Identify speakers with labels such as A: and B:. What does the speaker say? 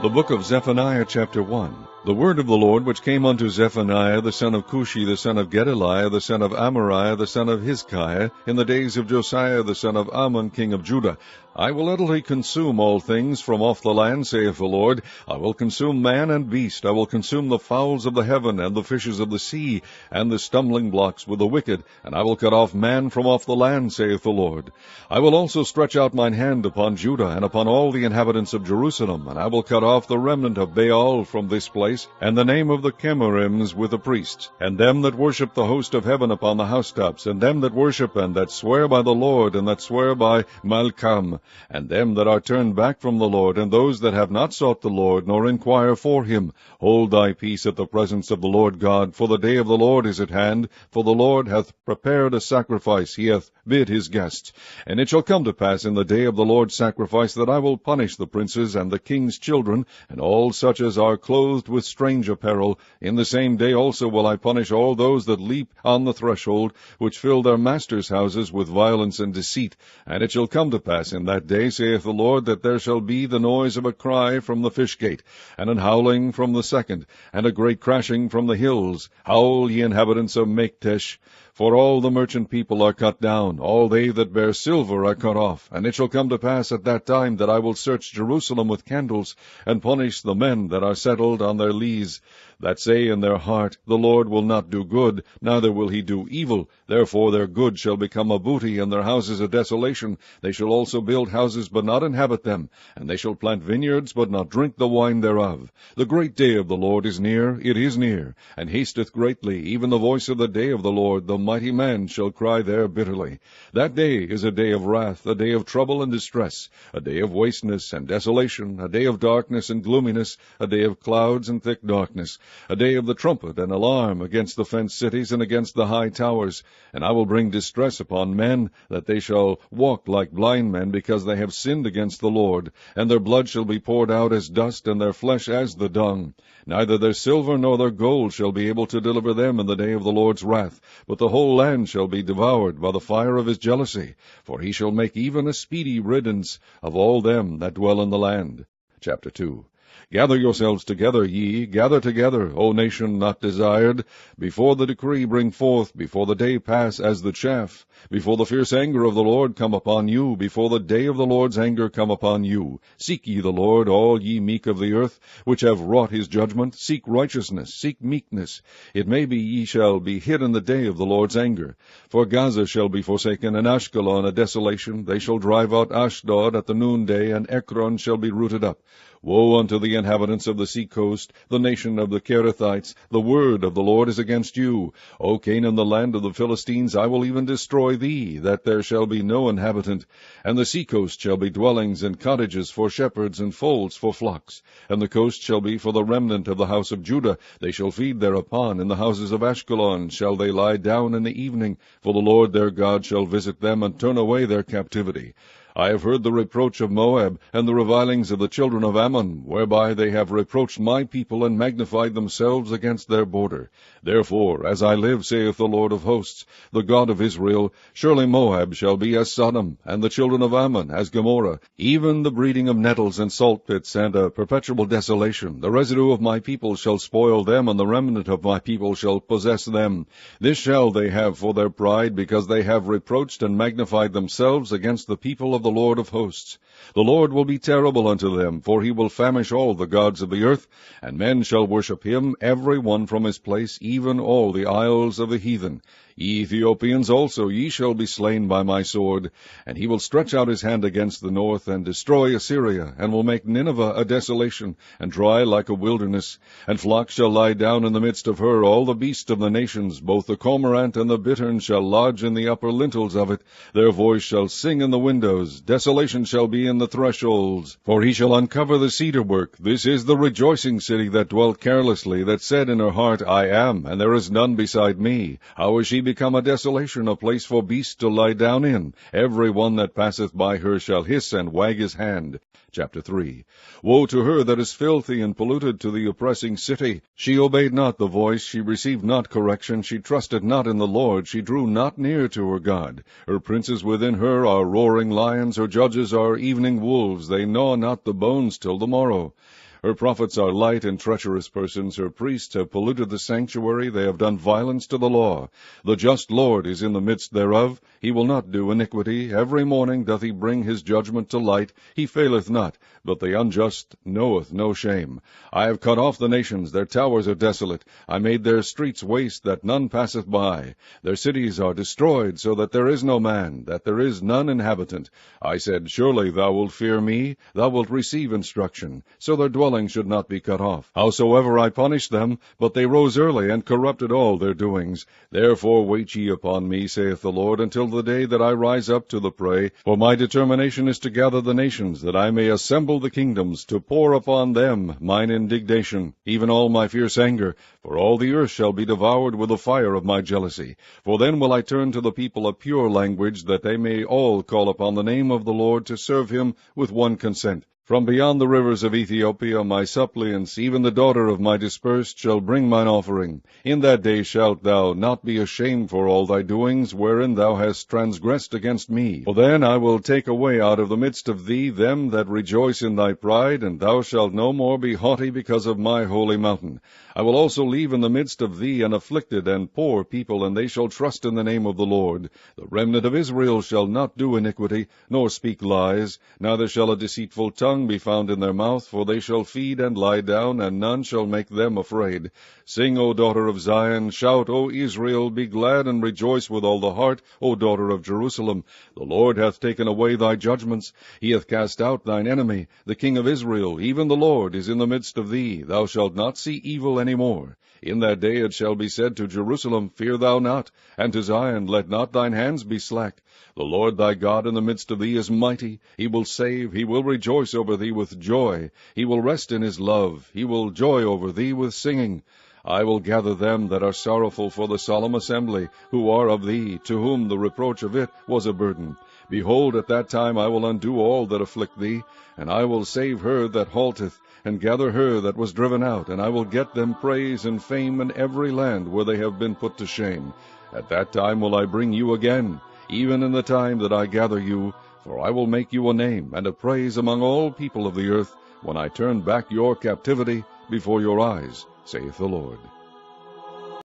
A: The book of Zephaniah, chapter 1. The word of the Lord which came unto Zephaniah the son of Cushi, the son of Gedaliah, the son of Amariah, the son of Hizkiah, in the days of Josiah the son of Ammon, king of Judah. I will utterly consume all things from off the land, saith the Lord. I will consume man and beast. I will consume the fowls of the heaven, and the fishes of the sea, and the stumbling blocks with the wicked, and I will cut off man from off the land, saith the Lord. I will also stretch out mine hand upon Judah, and upon all the inhabitants of Jerusalem, and I will cut off the remnant of Baal from this place, and the name of the Chemarims with the priests, and them that worship the host of heaven upon the housetops, and them that worship and that swear by the Lord, and that swear by Malcham, and them that are turned back from the Lord, and those that have not sought the Lord, nor inquire for him. Hold thy peace at the presence of the Lord God, for the day of the Lord is at hand, for the Lord hath prepared a sacrifice, he hath bid his guests. And it shall come to pass in the day of the Lord's sacrifice, that I will punish the princes and the king's children, and all such as are clothed with strange apparel. In the same day also will I punish all those that leap on the threshold, which fill their masters' houses with violence and deceit. And it shall come to pass in that day, saith the Lord, that there shall be the noise of a cry from the fish gate, and an howling from the second, and a great crashing from the hills. Howl, ye inhabitants of Maktesh, for all the merchant people are cut down, all they that bear silver are cut off. And it shall come to pass at that time that I will search Jerusalem with candles, and punish the men that are settled on their lees, that say in their heart, The Lord will not do good, neither will he do evil. Therefore their good shall become a booty, and their houses a desolation. They shall also build houses, but not inhabit them, and they shall plant vineyards, but not drink the wine thereof. The great day of the Lord is near, it is near, and hasteth greatly, even the voice of the day of the Lord. The mighty man shall cry there bitterly. That day is a day of wrath, a day of trouble and distress, a day of wasteness and desolation, a day of darkness and gloominess, a day of clouds and thick darkness, a day of the trumpet and alarm against the fenced cities and against the high towers. And I will bring distress upon men, that they shall walk like blind men, because they have sinned against the Lord. And their blood shall be poured out as dust, and their flesh as the dung. Neither their silver nor their gold shall be able to deliver them in the day of the Lord's wrath, but the whole land shall be devoured by the fire of his jealousy. For he shall make even a speedy riddance of all them that dwell in the land. Chapter 2. Gather yourselves together, ye, gather together, O nation not desired. Before the decree bring forth, before the day pass as the chaff, before the fierce anger of the Lord come upon you, before the day of the Lord's anger come upon you. Seek ye the Lord, all ye meek of the earth, which have wrought his judgment. Seek righteousness, seek meekness. It may be ye shall be hid in the day of the Lord's anger. For Gaza shall be forsaken, and Ashkelon a desolation. They shall drive out Ashdod at the noonday, and Ekron shall be rooted up. Woe unto the inhabitants of the sea coast, the nation of the Cherethites! The word of the Lord is against you. O Canaan, the land of the Philistines, I will even destroy thee, that there shall be no inhabitant. And the sea coast shall be dwellings and cottages for shepherds, and folds for flocks. And the coast shall be for the remnant of the house of Judah. They shall feed thereupon. In the houses of Ashkelon shall they lie down in the evening, for the Lord their God shall visit them, and turn away their captivity. I have heard the reproach of Moab, and the revilings of the children of Ammon, whereby they have reproached my people, and magnified themselves against their border. Therefore, as I live, saith the Lord of hosts, the God of Israel, surely Moab shall be as Sodom, and the children of Ammon as Gomorrah, even the breeding of nettles and salt pits, and a perpetual desolation. The residue of my people shall spoil them, and the remnant of my people shall possess them. This shall they have for their pride, because they have reproached and magnified themselves against the people of the Lord of hosts. The Lord will be terrible unto them, for he will famish all the gods of the earth, and men shall worship him, every one from his place, even all the isles of the heathen. Ye Ethiopians also, ye shall be slain by my sword. And he will stretch out his hand against the north, and destroy Assyria, and will make Nineveh a desolation, and dry like a wilderness. And flocks shall lie down in the midst of her, all the beasts of the nations, both the cormorant and the bittern shall lodge in the upper lintels of it. Their voice shall sing in the windows, desolation shall be in the thresholds. For he shall uncover the cedar work. This is the rejoicing city that dwelt carelessly, that said in her heart, I am, and there is none beside me. How is she become a desolation, a place for beasts to lie down in? Every one that passeth by her shall hiss and wag his hand. Chapter 3. Woe to her that is filthy and polluted, to the oppressing city! She obeyed not the voice, she received not correction, she trusted not in the Lord, she drew not near to her God. Her princes within her are roaring lions, her judges are evening wolves, they gnaw not the bones till the morrow. Her prophets are light and treacherous persons. Her priests have polluted the sanctuary. They have done violence to the law. The just Lord is in the midst thereof. He will not do iniquity. Every morning doth he bring his judgment to light. He faileth not, but the unjust knoweth no shame. I have cut off the nations. Their towers are desolate. I made their streets waste, that none passeth by. Their cities are destroyed, so that there is no man, that there is none inhabitant. I said, Surely thou wilt fear me. Thou wilt receive instruction, so their dwelling should not be cut off. Howsoever I punished them, but they rose early, and corrupted all their doings. Therefore wait ye upon me, saith the Lord, until the day that I rise up to the prey. For my determination is to gather the nations, that I may assemble the kingdoms, to pour upon them mine indignation, even all my fierce anger. For all the earth shall be devoured with the fire of my jealousy. For then will I turn to the people a pure language, that they may all call upon the name of the Lord, to serve him with one consent. From beyond the rivers of Ethiopia my suppliants, even the daughter of my dispersed, shall bring mine offering. In that day shalt thou not be ashamed for all thy doings, wherein thou hast transgressed against me. For then I will take away out of the midst of thee them that rejoice in thy pride, and thou shalt no more be haughty because of my holy mountain. I will also leave in the midst of thee an afflicted and poor people, and they shall trust in the name of the Lord. The remnant of Israel shall not do iniquity, nor speak lies, neither shall a deceitful tongue be found in their mouth, for they shall feed and lie down, and none shall make them afraid. Sing, O daughter of Zion, shout, O Israel, be glad and rejoice with all the heart, O daughter of Jerusalem. The Lord hath taken away thy judgments, he hath cast out thine enemy. The King of Israel, even the Lord, is in the midst of thee. Thou shalt not see evil any more. In that day it shall be said to Jerusalem, Fear thou not, and to Zion, Let not thine hands be slack. The Lord thy God in the midst of thee is mighty. He will save, he will rejoice over thee with joy. He will rest in his love. He will joy over thee with singing. I will gather them that are sorrowful for the solemn assembly, who are of thee, to whom the reproach of it was a burden. Behold, at that time I will undo all that afflict thee, and I will save her that halteth, and gather her that was driven out, and I will get them praise and fame in every land where they have been put to shame. At that time will I bring you again, even in the time that I gather you, for I will make you a name and a praise among all people of the earth, when I turn back your captivity before your eyes, saith the Lord.